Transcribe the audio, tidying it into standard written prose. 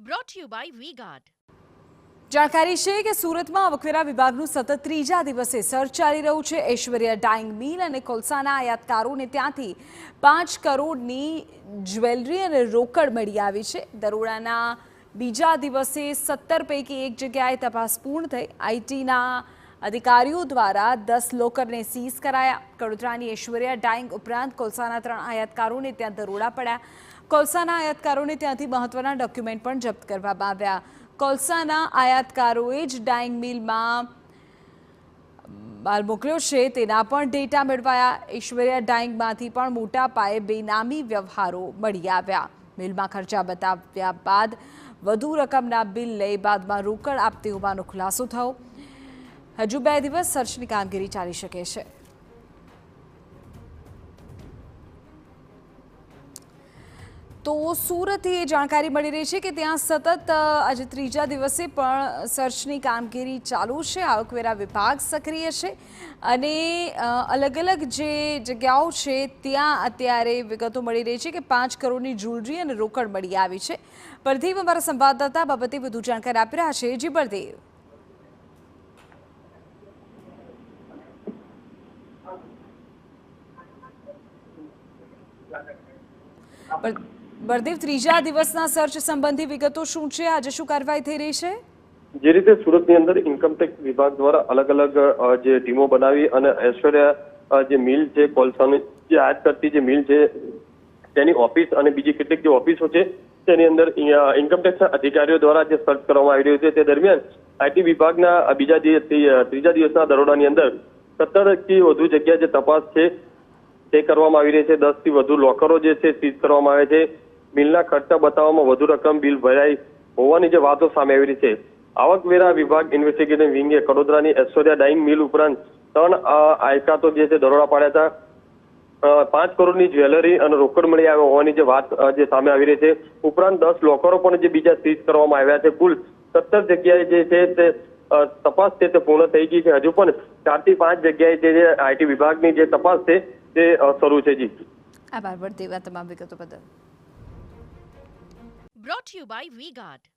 brought to you by V-Guard. જાણકારી છે કે સુરતમાં આવકવેરા વિભાગનું સતત ત્રીજા દિવસે સર્ચ ચાલી રહ્યું છે। ઐશ્વર્યા ડાઇંગ મિલ અને કોલસાના આયાતકારોને ત્યાંથી 5 કરોડની જ્વેલરી અને રોકડ મળી આવી છે। દરોડાના બીજા દિવસે 17 પૈકી એક જગ્યાએ તપાસ પૂર્ણ થઈ। આઈટીના અધિકારીઓ દ્વારા 10 લોકરને સીઝ કરાયા। કડોદરાની ઐશ્વર્યા ડાઇંગ ઉપરાંત કોલસાના 3 આયાતકારોને ત્યાં દરોડા પડ્યા। કોલસાના આયાતકારોને ત્યાંથી મહત્વના ડોક્યુમેન્ટ પણ જપ્ત કરવામાં આવ્યા। કોલસાના આયાતકારોએ જ ડાઇંગ મિલમાં માલ મોકલ્યો છે તેના પણ ડેટા મેળવાયા। ઐશ્વર્યા ડાઇંગમાંથી પણ મોટા પાયે બેનામી વ્યવહારો મળી આવ્યા। મિલમાં ખર્ચા બતાવ્યા બાદ વધુ રકમના બિલ લઈ બાદમાં રોકડ આપતી હોવાનો ખુલાસો થયો। હજુ 2 દિવસ સર્ચની કામગીરી ચાલી શકે છે। તો સુરતથી એ જાણકારી મળી રહી છે કે ત્યાં સતત આજે ત્રીજા દિવસે પણ સર્ચની કામગીરી ચાલુ છે। આવકવેરા વિભાગ સક્રિય છે અને અલગ અલગ જે જગ્યાઓ છે ત્યાં અત્યારે વિગતો મળી રહી છે કે 5 કરોડની જ્વેલરી અને રોકડ મળી આવી છે। પરદેવ અમારા સંવાદદાતા બાબતે વધુ જાણકારી આપી રહ્યા છે। જી પરદેવ। બળદેવ, ત્રીજા દિવસના સર્ચ સંબંધી વિગતો શું છે? આજે શું કાર્યવાહી થઈ રહી છે? જે રીતે સુરતની અંદર ઇન્કમટેક્સ વિભાગ દ્વારા અલગ અલગ જે ટીમો બનાવી અને ઐશ્વર્યા જે મિલ છે કોલસાની જે આયાત કરતી જે મિલ છે તેની ઓફિસ અને બીજી કેટલીક જે ઓફિસો છે તેની અંદર ઇન્કમટેક્સ અધિકારીઓ દ્વારા જે સર્ચ કરવામાં આવી રહ્યું છે તે દરમિયાન આઈટી વિભાગના ત્રીજા દિવસના દરોડાની અંદર 17 થી વધુ જગ્યા જે તપાસ છે તે કરવામાં આવી રહી છે। 10 થી વધુ લોકરો જે છે સીઝ કરવામાં આવે છે। મિલના ખર્ચા બતાવવામાં વધુ રકમ બિલ ભરાઈ હોવાની જે વાતો સામે આવી રહી છે। આવકવેરા વિભાગ ઇન્વેસ્ટિગેટિંગ વિંગે કડોદરાની ઐશ્વર્યા ડાઇંગ મિલ ઉપરાંત 3 આયકાતો જે છે દરોડા પાડ્યા હતા। 5 કરોડની જ્વેલરી અને રોકડ મળી આવ્યો હોવાની જે વાત જે સામે આવી રહી છે। ઉપરાંત 10 લોકરો પણ જે બીજા સીઝ કરવામાં આવ્યા છે। કુલ 17 જગ્યાએ જે છે તે તપાસ છે તે પૂર્ણ થઈ ગઈ છે। હજુ પણ 4 થી 5 જગ્યાએ જે આઈટી વિભાગની જે તપાસ છે તે શરૂ છે। જી આભાર બળદેવ, તમામ વિગતો બદલ। Brought to you by V-Guard.